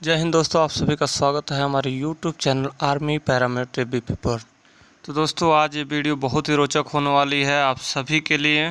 जय हिंद दोस्तों, आप सभी का स्वागत है हमारे YouTube channel army paramilitary BP पर। तो दोस्तों आज ये वीडियो बहुत ही रोचक होने वाली है आप सभी के लिए।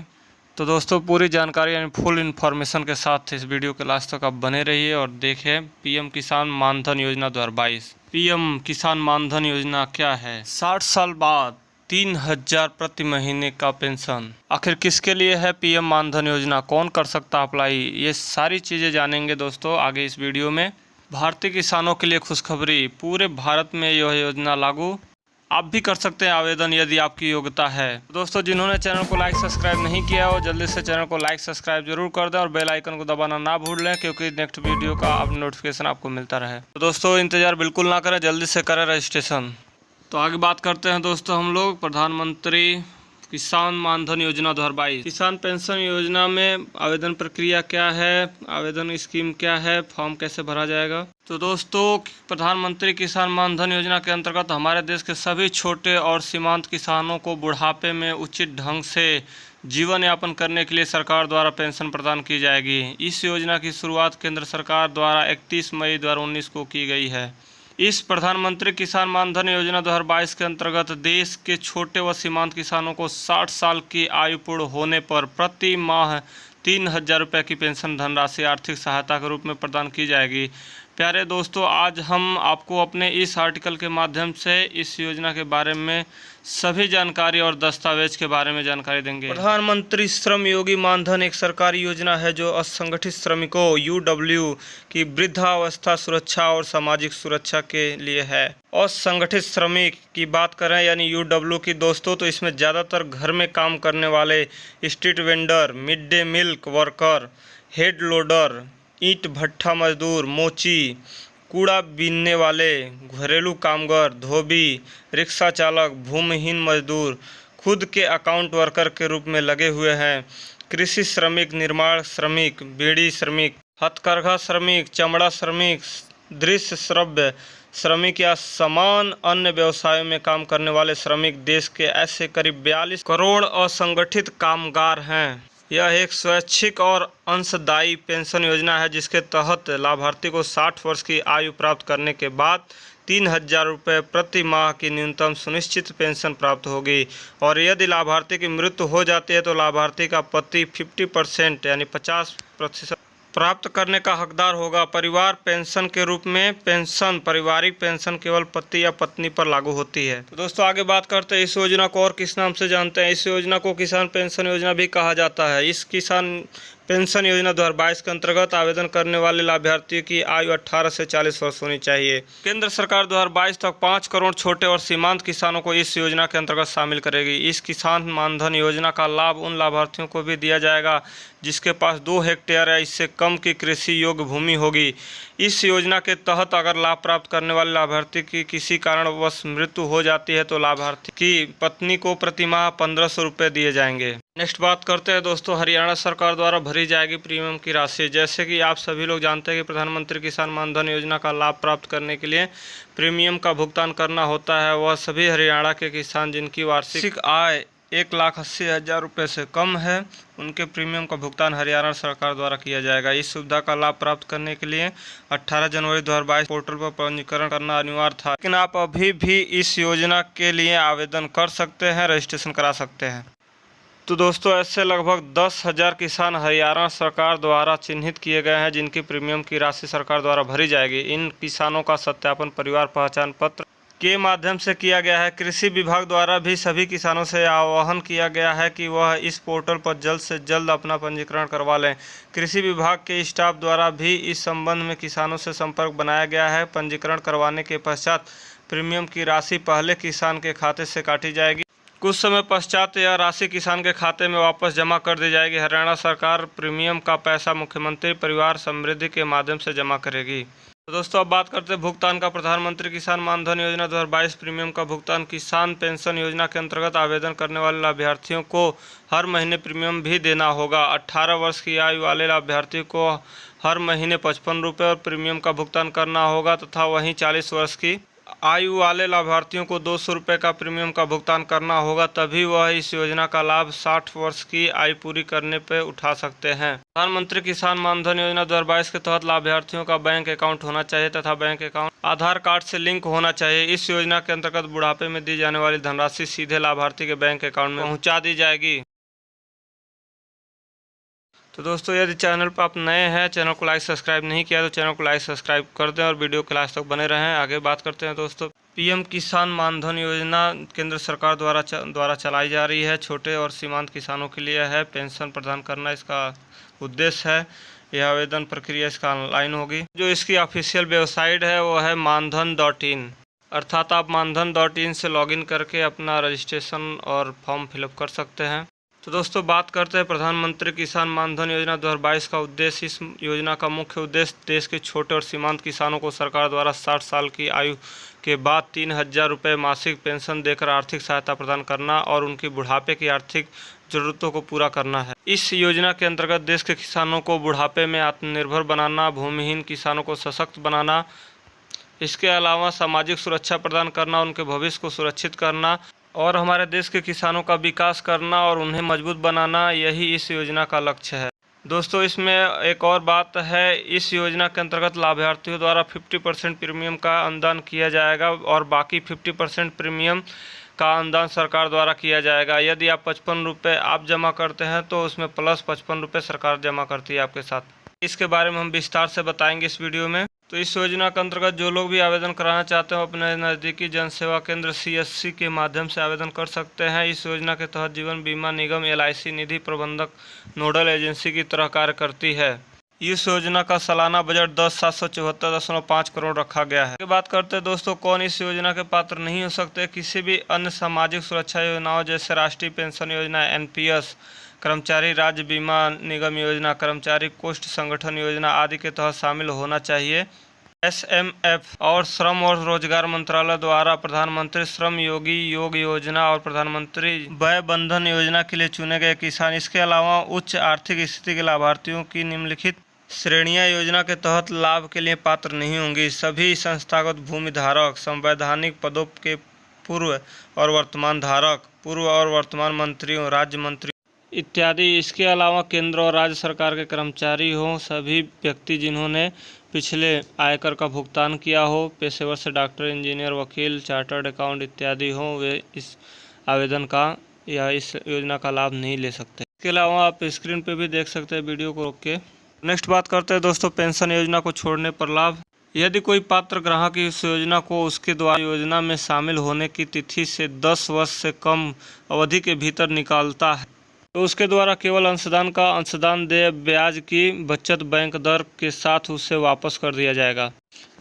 तो दोस्तों पूरी जानकारी यानी फुल इन्फॉर्मेशन के साथ इस वीडियो के लास्ट तक आप बने रहिए और देखें पीएम किसान मानधन योजना 2022। पीएम किसान मानधन योजना क्या है? 60 साल बाद 3000 प्रति महीने का पेंशन। आखिर किसके लिए है पीएम मानधन योजना? कौन कर सकता अप्लाई? ये सारी चीज़ें जानेंगे दोस्तों आगे इस वीडियो में। भारतीय किसानों के लिए खुशखबरी, पूरे भारत में यह योजना लागू। आप भी कर सकते हैं आवेदन यदि आपकी योग्यता है। दोस्तों जिन्होंने चैनल को लाइक सब्सक्राइब नहीं किया हो जल्दी से चैनल को लाइक सब्सक्राइब जरूर कर दें और बेल आइकन को दबाना ना भूल लें क्योंकि नेक्स्ट वीडियो का अब नोटिफिकेशन आपको मिलता रहे। तो दोस्तों इंतजार बिल्कुल ना करें, जल्दी से करें रजिस्ट्रेशन। तो आगे बात करते हैं दोस्तों हम लोग प्रधानमंत्री किसान मानधन योजना 2022। किसान पेंशन योजना में आवेदन प्रक्रिया क्या है, आवेदन स्कीम क्या है, फॉर्म कैसे भरा जाएगा? तो दोस्तों प्रधानमंत्री किसान मानधन योजना के अंतर्गत हमारे देश के सभी छोटे और सीमांत किसानों को बुढ़ापे में उचित ढंग से जीवन यापन करने के लिए सरकार द्वारा पेंशन प्रदान की जाएगी। इस योजना की शुरुआत केंद्र सरकार द्वारा 31 मई 2019 को की गई है। इस प्रधानमंत्री किसान मानधन योजना 2022 के अंतर्गत देश के छोटे व सीमांत किसानों को 60 साल की आयु पूर्ण होने पर प्रति माह 3000 रुपये की पेंशन धनराशि आर्थिक सहायता के रूप में प्रदान की जाएगी। प्यारे दोस्तों आज हम आपको अपने इस आर्टिकल के माध्यम से इस योजना के बारे में सभी जानकारी और दस्तावेज के बारे में जानकारी देंगे। प्रधानमंत्री श्रम योगी मानधन एक सरकारी योजना है जो असंगठित श्रमिकों यूडब्ल्यू की वृद्धावस्था सुरक्षा और सामाजिक सुरक्षा के लिए है। असंगठित श्रमिक की बात करें यानी यूडब्ल्यू की दोस्तों तो इसमें ज़्यादातर घर में काम करने वाले street vendor, mid day meal worker, head loader, ईंट भट्ठा मजदूर, मोची, कूड़ा बीनने वाले, घरेलू कामगार, धोबी, रिक्शा चालक, भूमिहीन मजदूर, खुद के अकाउंट वर्कर के रूप में लगे हुए हैं, कृषि श्रमिक, निर्माण श्रमिक, बीड़ी श्रमिक, हथकरघा श्रमिक, चमड़ा श्रमिक, दृश्य श्रव्य श्रमिक या समान अन्य व्यवसायों में काम करने वाले श्रमिक देश के ऐसे करीब 42 करोड़ असंगठित कामगार हैं। यह एक स्वैच्छिक और अंशदायी पेंशन योजना है जिसके तहत लाभार्थी को 60 वर्ष की आयु प्राप्त करने के बाद 3000 रुपये प्रति माह की न्यूनतम सुनिश्चित पेंशन प्राप्त होगी और यदि लाभार्थी की मृत्यु हो जाती है तो लाभार्थी का पति 50% यानी 50% प्राप्त करने का हकदार होगा। परिवार पेंशन के रूप में पेंशन पारिवारिक पेंशन केवल पति या पत्नी पर लागू होती है। तो दोस्तों आगे बात करते हैं इस योजना को और किस नाम से जानते हैं। इस योजना को किसान पेंशन योजना भी कहा जाता है। इस किसान पेंशन योजना 2022 के अंतर्गत आवेदन करने वाले लाभार्थियों की आयु 18 से 40 वर्ष होनी चाहिए। केंद्र सरकार 2022 तक 5 करोड़ छोटे और सीमांत किसानों को इस योजना के अंतर्गत शामिल करेगी। इस किसान मानधन योजना का लाभ उन लाभार्थियों को भी दिया जाएगा जिसके पास 2 हेक्टेयर या इससे कम की कृषि योग्य भूमि होगी। इस योजना के तहत अगर लाभ प्राप्त करने वाले लाभार्थी की किसी कारणवश मृत्यु हो जाती है तो लाभार्थी की पत्नी को प्रति माह 1500 रुपये दिए जाएंगे। नेक्स्ट बात करते हैं दोस्तों हरियाणा सरकार द्वारा भरी जाएगी प्रीमियम की राशि। जैसे कि आप सभी लोग जानते हैं कि प्रधानमंत्री किसान मानधन योजना का लाभ प्राप्त करने के लिए प्रीमियम का भुगतान करना होता है। वह सभी हरियाणा के किसान जिनकी वार्षिक आय 1,80,000 रुपये से कम है उनके प्रीमियम का भुगतान हरियाणा सरकार द्वारा किया जाएगा। इस सुविधा का लाभ प्राप्त करने के लिए 18 जनवरी 2022 पोर्टल पर पंजीकरण करना अनिवार्य था, लेकिन आप अभी भी इस योजना के लिए आवेदन कर सकते हैं, रजिस्ट्रेशन करा सकते हैं। तो दोस्तों ऐसे लगभग 10,000 किसान हरियाणा सरकार द्वारा चिन्हित किए गए हैं जिनकी प्रीमियम की राशि सरकार द्वारा भरी जाएगी। इन किसानों का सत्यापन परिवार पहचान पत्र के माध्यम से किया गया है। कृषि विभाग द्वारा भी सभी किसानों से आह्वान किया गया है कि वह इस पोर्टल पर जल्द से जल्द अपना पंजीकरण करवा लें। कृषि विभाग के स्टाफ द्वारा भी इस संबंध में किसानों से संपर्क बनाया गया है। पंजीकरण करवाने के पश्चात प्रीमियम की राशि पहले किसान के खाते से काटी जाएगी। कुछ समय पश्चात यह राशि किसान के खाते में वापस जमा कर दी जाएगी। हरियाणा सरकार प्रीमियम का पैसा मुख्यमंत्री परिवार समृद्धि के माध्यम से जमा करेगी। तो दोस्तों अब बात करते हैं भुगतान का। प्रधानमंत्री किसान मानधन योजना 2022 प्रीमियम का भुगतान किसान पेंशन योजना के अंतर्गत आवेदन करने वाले लाभार्थियों को हर महीने प्रीमियम भी देना होगा। 18 वर्ष की आयु वाले लाभार्थियों को हर महीने 55 रुपये और प्रीमियम का भुगतान करना होगा तथा वहीं 40 वर्ष की आयु वाले लाभार्थियों को 200 रुपये का प्रीमियम का भुगतान करना होगा, तभी वह इस योजना का लाभ 60 वर्ष की आयु पूरी करने पर उठा सकते हैं। प्रधानमंत्री किसान मानधन योजना 2022 के तहत लाभार्थियों का बैंक अकाउंट होना चाहिए तथा बैंक अकाउंट आधार कार्ड से लिंक होना चाहिए। इस योजना के अंतर्गत बुढ़ापे में दी जाने वाली धनराशि सीधे लाभार्थी के बैंक अकाउंट में पहुँचा दी जाएगी। तो दोस्तों, यदि चैनल पर आप नए हैं, चैनल को लाइक सब्सक्राइब नहीं किया तो चैनल को लाइक सब्सक्राइब कर दें और वीडियो के लास्ट तक बने रहें। आगे बात करते हैं दोस्तों, पीएम किसान मानधन योजना केंद्र सरकार द्वारा चलाई जा रही है। छोटे और सीमांत किसानों के लिए है। पेंशन प्रदान करना इसका उद्देश्य है। यह आवेदन प्रक्रिया इसका ऑनलाइन होगी। जो इसकी ऑफिशियल वेबसाइट है वो है मानधन.in, अर्थात आप मानधन.in से लॉगिन करके अपना रजिस्ट्रेशन और फॉर्म फिलअप कर सकते हैं। तो दोस्तों, बात करते हैं प्रधानमंत्री किसान मानधन योजना 2022 का उद्देश्य। इस योजना का मुख्य उद्देश्य देश के छोटे और सीमांत किसानों को सरकार द्वारा 60 साल की आयु के बाद 3000 रुपये मासिक पेंशन देकर आर्थिक सहायता प्रदान करना और उनकी बुढ़ापे की आर्थिक जरूरतों को पूरा करना है। इस योजना के अंतर्गत देश के किसानों को बुढ़ापे में आत्मनिर्भर बनाना, भूमिहीन किसानों को सशक्त बनाना, इसके अलावा सामाजिक सुरक्षा प्रदान करना, उनके भविष्य को सुरक्षित करना और हमारे देश के किसानों का विकास करना और उन्हें मजबूत बनाना, यही इस योजना का लक्ष्य है। दोस्तों, इसमें एक और बात है, इस योजना के अंतर्गत लाभार्थियों द्वारा 50% प्रीमियम का अनुदान किया जाएगा और बाकी 50% प्रीमियम का अनुदान सरकार द्वारा किया जाएगा। यदि आप 55 रुपये आप जमा करते हैं तो उसमें प्लस 55 रुपये सरकार जमा करती है आपके साथ। इसके बारे में हम विस्तार से बताएंगे इस वीडियो में। तो इस योजना के अंतर्गत जो लोग भी आवेदन कराना चाहते हो अपने नज़दीकी जन सेवा केंद्र CSC के माध्यम से आवेदन कर सकते हैं। इस योजना के तहत जीवन बीमा निगम LIC निधि प्रबंधक नोडल एजेंसी की तरह कार्य करती है। इस योजना का सालाना बजट 10,774.5 करोड़ रखा गया है। बात करते हैं दोस्तों, कौन इस योजना के पात्र नहीं हो सकते। किसी भी अन्य सामाजिक सुरक्षा योजनाओं जैसे राष्ट्रीय पेंशन योजना NPS, कर्मचारी राज्य बीमा निगम योजना, कर्मचारी कोष्ठ संगठन योजना आदि के तहत शामिल होना चाहिए। SMF और श्रम और रोजगार मंत्रालय द्वारा प्रधानमंत्री श्रम योगी योग योजना और प्रधानमंत्री वय बंधन योजना के लिए चुने गए किसान, इसके अलावा उच्च आर्थिक स्थिति के लाभार्थियों की निम्नलिखित श्रेणियां योजना के तहत लाभ के लिए पात्र नहीं होंगी। सभी संस्थागत भूमि धारक, संवैधानिक पदों के पूर्व और वर्तमान धारक, पूर्व और वर्तमान मंत्रियों, राज्य मंत्री इत्यादि। इसके अलावा केंद्र और राज्य सरकार के कर्मचारी हों, सभी व्यक्ति जिन्होंने पिछले आयकर का भुगतान किया हो, पेशेवर से डॉक्टर, इंजीनियर, वकील, चार्टर्ड अकाउंट इत्यादि हों, वे इस आवेदन का या इस योजना का लाभ नहीं ले सकते। इसके अलावा आप स्क्रीन पे भी देख सकते हैं वीडियो को रोक के। नेक्स्ट बात करते हैं दोस्तों, पेंशन योजना को छोड़ने पर लाभ। यदि कोई पात्र ग्राहक इस योजना को उसके द्वारा योजना में शामिल होने की तिथि से 10 वर्ष से कम अवधि के भीतर निकालता है तो उसके द्वारा केवल अंशदान देय ब्याज की बचत बैंक दर के साथ उसे वापस कर दिया जाएगा।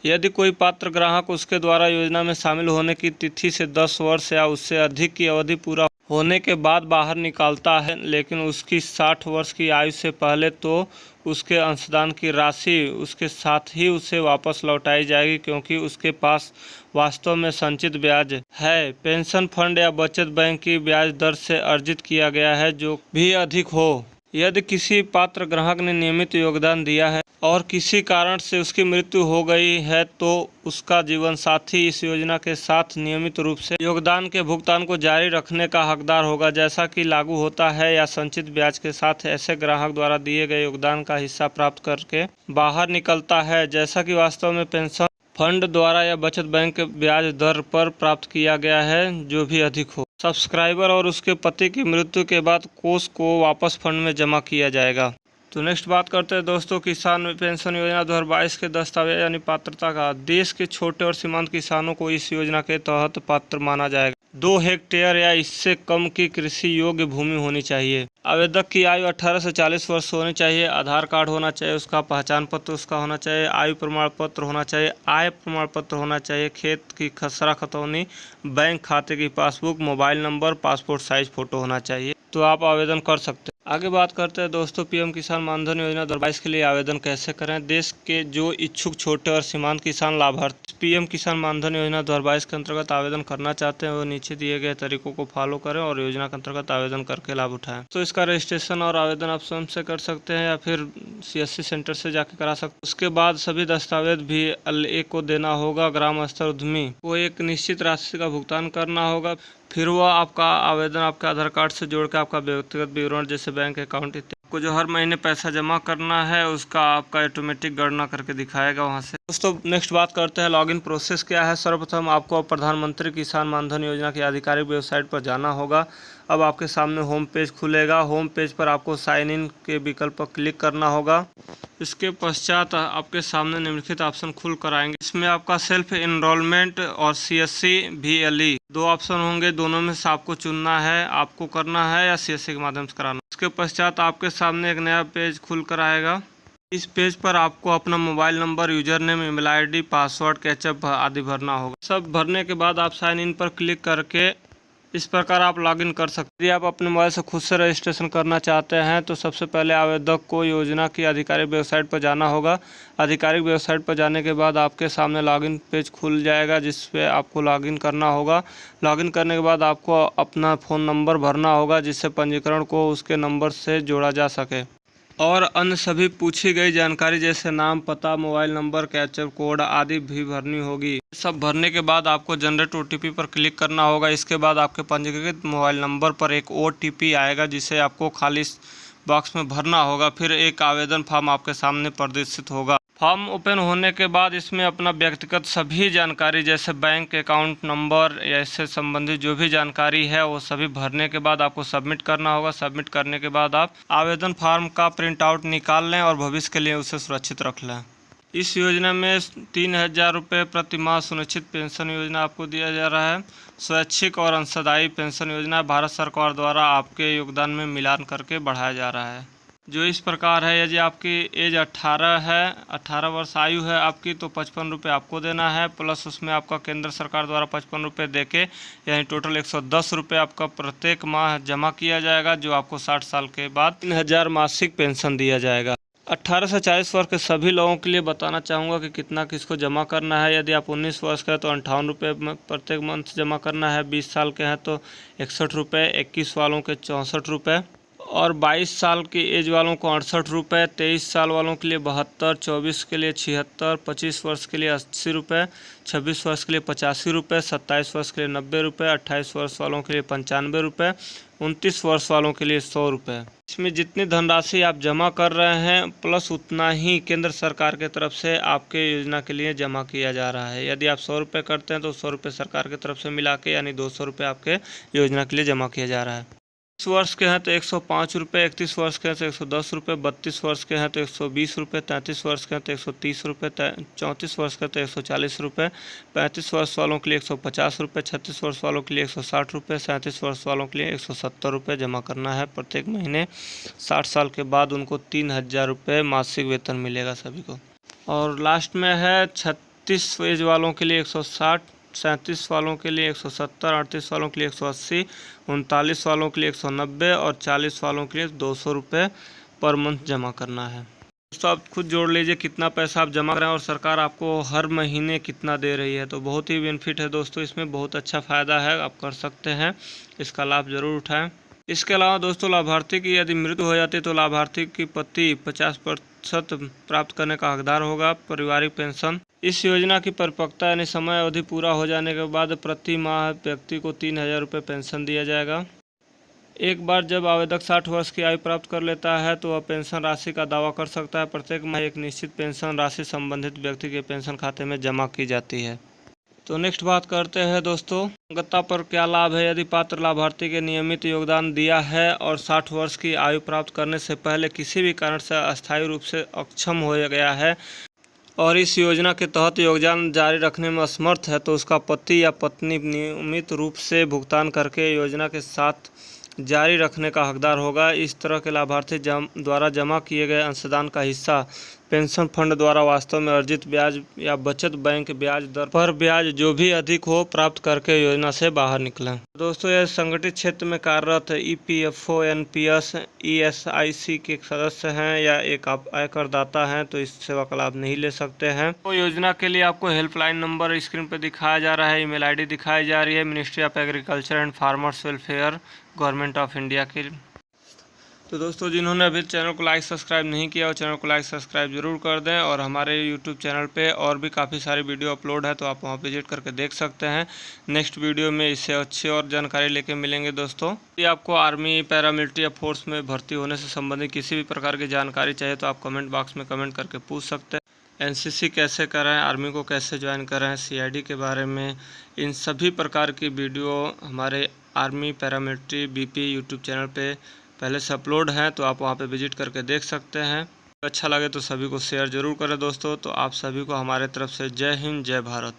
यदि कोई पात्र ग्राहक उसके द्वारा योजना में शामिल होने की तिथि से 10 वर्ष या उससे अधिक की अवधि पूरा होने के बाद बाहर निकालता है, लेकिन उसकी 60 वर्ष की आयु से पहले, तो उसके अंशदान की राशि उसके साथ ही उसे वापस लौटाई जाएगी, क्योंकि उसके पास वास्तव में संचित ब्याज है, पेंशन फंड या बचत बैंक की ब्याज दर से अर्जित किया गया है, जो भी अधिक हो। यदि किसी पात्र ग्राहक ने नियमित योगदान दिया है और किसी कारण से उसकी मृत्यु हो गई है तो उसका जीवन साथी इस योजना के साथ नियमित रूप से योगदान के भुगतान को जारी रखने का हकदार होगा, जैसा कि लागू होता है या संचित ब्याज के साथ ऐसे ग्राहक द्वारा दिए गए योगदान का हिस्सा प्राप्त करके बाहर निकलता है, जैसा कि वास्तव में पेंशन फंड द्वारा या बचत बैंक के ब्याज दर पर प्राप्त किया गया है, जो भी अधिक हो। सब्सक्राइबर और उसके पति की मृत्यु के बाद कोष को वापस फंड में जमा किया जाएगा। तो नेक्स्ट बात करते हैं दोस्तों, किसान पेंशन योजना 2022 के दस्तावेज यानी पात्रता का। देश के छोटे और सीमांत किसानों को इस योजना के तहत पात्र माना जाएगा। 2 हेक्टेयर या इससे कम की कृषि योग्य भूमि होनी चाहिए। आवेदक की आयु 18 से 40 वर्ष होनी चाहिए। आधार कार्ड होना चाहिए, उसका पहचान पत्र उसका होना चाहिए, आयु प्रमाण पत्र होना चाहिए, आय प्रमाण पत्र होना चाहिए, खेत की खसरा खतौनी, बैंक खाते की passbook, mobile number, passport size photo होना चाहिए। तो आप आवेदन कर सकते हैं। आगे बात करते हैं दोस्तों पीएम किसान मानधन योजना 2022 के लिए आवेदन कैसे करें। देश के जो इच्छुक छोटे और सीमांत किसान लाभार्थी पीएम किसान मानधन योजना 2022 के अंतर्गत आवेदन करना चाहते हैं वो नीचे दिए गए तरीकों को फॉलो करें और योजना के अंतर्गत आवेदन करके लाभ उठाएं। तो इसका रजिस्ट्रेशन और आवेदन आप स्वयं से कर सकते हैं या फिर CSC सेंटर से जाके करा सकते हैं। उसके बाद सभी दस्तावेज भी LA को देना होगा। ग्राम स्तर उद्यमी को एक निश्चित राशि का भुगतान करना होगा। फिर वह आपका आवेदन आपके आधार कार्ड से जोड़ के आपका व्यक्तिगत विवरण जैसे बैंक अकाउंट इत्यादि को जो हर महीने पैसा जमा करना है उसका आपका ऑटोमेटिक गणना करके दिखाएगा वहां से। दोस्तों नेक्स्ट बात करते हैं लॉगिन प्रोसेस क्या है। सर्वप्रथम आपको प्रधानमंत्री किसान मानधन योजना की आधिकारिक वेबसाइट पर जाना होगा। अब आपके सामने होम पेज खुलेगा। होम पेज पर आपको साइन इन के विकल्प पर क्लिक करना होगा। इसके पश्चात आपके सामने निम्नलिखित ऑप्शन खुल कर आएंगे। इसमें आपका सेल्फ इनरोलमेंट और CSC VLE दो ऑप्शन होंगे। दोनों में से आपको चुनना है, आपको करना है या CSC के माध्यम से कराना। इसके पश्चात आपके सामने एक नया पेज खुल कर आएगा। इस पेज पर आपको अपना mobile number, user name, email ID, password, कैचअप आदि भरना होगा। सब भरने के बाद आप साइन इन पर क्लिक करके इस प्रकार आप लॉगिन कर सकते हैं। यदि आप अपने मोबाइल से खुद से रजिस्ट्रेशन करना चाहते हैं तो सबसे पहले आवेदक को योजना की आधिकारिक वेबसाइट पर जाना होगा। आधिकारिक वेबसाइट पर जाने के बाद आपके सामने लॉगिन पेज खुल जाएगा जिस पे आपको लॉगिन करना होगा। लॉगिन करने के बाद आपको अपना फ़ोन नंबर भरना होगा जिससे पंजीकरण को उसके नंबर से जोड़ा जा सके और अन्य सभी पूछी गई जानकारी जैसे नाम, पता, मोबाइल नंबर, कैप्चर कोड आदि भी भरनी होगी। सब भरने के बाद आपको जनरेट OTP पर क्लिक करना होगा। इसके बाद आपके पंजीकृत मोबाइल नंबर पर एक OTP आएगा जिसे आपको खाली बॉक्स में भरना होगा। फिर एक आवेदन फॉर्म आपके सामने प्रदर्शित होगा। फॉर्म ओपन होने के बाद इसमें अपना व्यक्तिगत सभी जानकारी जैसे बैंक अकाउंट नंबर या इससे संबंधित जो भी जानकारी है वो सभी भरने के बाद आपको सबमिट करना होगा। सबमिट करने के बाद आप आवेदन फॉर्म का प्रिंट आउट निकाल लें और भविष्य के लिए उसे सुरक्षित रख लें। इस योजना में 3000 रुपये प्रति माह सुनिश्चित पेंशन योजना आपको दिया जा रहा है। स्वैच्छिक और अंशदायी पेंशन योजना भारत सरकार द्वारा आपके योगदान में मिलान करके बढ़ाया जा रहा है जो इस प्रकार है। यदि आपकी एज 18 है, 18 वर्ष आयु है आपकी, तो 55 रुपये आपको देना है प्लस उसमें आपका केंद्र सरकार द्वारा 55 रुपये देके यानी टोटल 110 रुपये आपका प्रत्येक माह जमा किया जाएगा जो आपको 60 साल के बाद 3000 मासिक पेंशन दिया जाएगा। 18 से 40 वर्ष के सभी लोगों के लिए बताना चाहूँगा कि कितना किसको जमा करना है। यदि आप 19 वर्ष का है तो 58 रुपये प्रत्येक मंथ जमा करना है। 20 साल के हैं तो 61 रुपये, 21 वालों के 64 रुपये और 22 साल की एज वालों को 68 रुपये, 23 साल वालों के लिए 72, 24 के लिए 76, 25 वर्ष के लिए 80 रुपये, 26 वर्ष के लिए 85 रुपये, 27 वर्ष के लिए 90 रुपये, 28 वर्ष वालों के लिए 95 रुपये, 29 वर्ष वालों के लिए 100 रुपये। इसमें जितनी धनराशि आप जमा कर रहे हैं प्लस उतना ही केंद्र सरकार की तरफ से आपके योजना के लिए जमा किया जा रहा है। यदि आप 100 रुपये करते हैं तो 100 रुपये सरकार की तरफ से मिला के यानी 200 रुपये आपके योजना के लिए जमा किया जा रहा है। 30 वर्ष के हैं तो 105 रुपये, 31 वर्ष के हैं तो 110 रुपये, 32 वर्ष के हैं तो 120 रुपये, 33 वर्ष के हैं तो 130 रुपये, 34 वर्ष के तो 140 रुपये, 35 वर्ष वालों के लिए 150 रुपये, 36 वर्ष वालों के लिए 160 रुपये, 37 वर्ष वालों के लिए 170 रुपये जमा करना है प्रत्येक महीने। 60 साल के बाद उनको 3000 रुपये मासिक वेतन मिलेगा सभी को। और लास्ट में है 36 एज वालों के लिए 160, 37 वालों के लिए 170, 38 वालों के लिए 180, 39 वालों के लिए 190 और 40 वालों के लिए 200 रुपये पर मंथ जमा करना है। दोस्तों आप खुद जोड़ लीजिए कितना पैसा आप जमा करें और सरकार आपको हर महीने कितना दे रही है। तो बहुत ही बेनिफिट है दोस्तों, इसमें बहुत अच्छा फ़ायदा है, आप कर सकते हैं, इसका लाभ ज़रूर उठाएं। इसके अलावा दोस्तों लाभार्थी की यदि मृत्यु हो जाती है तो लाभार्थी की पति 50% प्राप्त करने का हकदार होगा पारिवारिक पेंशन। इस योजना की परिपक्वता यानी समय अवधि पूरा हो जाने के बाद प्रति माह व्यक्ति को 3000 रुपये पेंशन दिया जाएगा। एक बार जब आवेदक 60 वर्ष की आयु प्राप्त कर लेता है तो वह पेंशन राशि का दावा कर सकता है। प्रत्येक माह एक निश्चित पेंशन राशि संबंधित व्यक्ति के पेंशन खाते में जमा की जाती है। तो नेक्स्ट बात करते हैं दोस्तों पात्रता पर क्या लाभ है। यदि पात्र लाभार्थी के नियमित योगदान दिया है और 60 वर्ष की आयु प्राप्त करने से पहले किसी भी कारण से अस्थायी रूप से अक्षम हो गया है और इस योजना के तहत योगदान जारी रखने में असमर्थ है तो उसका पति या पत्नी नियमित रूप से भुगतान करके योजना के साथ जारी रखने का हकदार होगा। इस तरह के लाभार्थी द्वारा जमा किए गए अंशदान का हिस्सा पेंशन फंड द्वारा वास्तव में अर्जित ब्याज या बचत बैंक ब्याज दर पर ब्याज जो भी अधिक हो प्राप्त करके योजना से बाहर निकलें। दोस्तों, यह संगठित क्षेत्र में कार्यरत EPFO, NPS, ESIC के सदस्य हैं या एक आयकरदाता हैं तो इस सेवा का लाभ नहीं ले सकते हैं। तो योजना के लिए आपको हेल्पलाइन नंबर स्क्रीन पर दिखाया जा रहा है, email ID दिखाई जा रही है, ministry of agriculture and farmers welfare, government of India की। तो दोस्तों, जिन्होंने अभी चैनल को लाइक सब्सक्राइब नहीं किया वो चैनल को लाइक सब्सक्राइब जरूर कर दें। और हमारे यूट्यूब चैनल पे और भी काफ़ी सारी वीडियो अपलोड है तो आप वहां विजिट करके देख सकते हैं। नेक्स्ट वीडियो में इससे अच्छी और जानकारी लेके मिलेंगे। दोस्तों, यदि आपको आर्मी, पैरामिलिट्री या फोर्स में भर्ती होने से संबंधित किसी भी प्रकार की जानकारी चाहिए तो आप कमेंट बॉक्स में कमेंट करके पूछ सकते हैं। NCC कैसे कराएं, आर्मी को कैसे ज्वाइन करें, CID के बारे में, इन सभी प्रकार की वीडियो हमारे army, paramilitary, BP YouTube channel पे पहले से अपलोड हैं तो आप वहां पे विजिट करके देख सकते हैं। अच्छा लगे तो सभी को शेयर जरूर करें दोस्तों। तो आप सभी को हमारे तरफ से जय हिंद, जय भारत।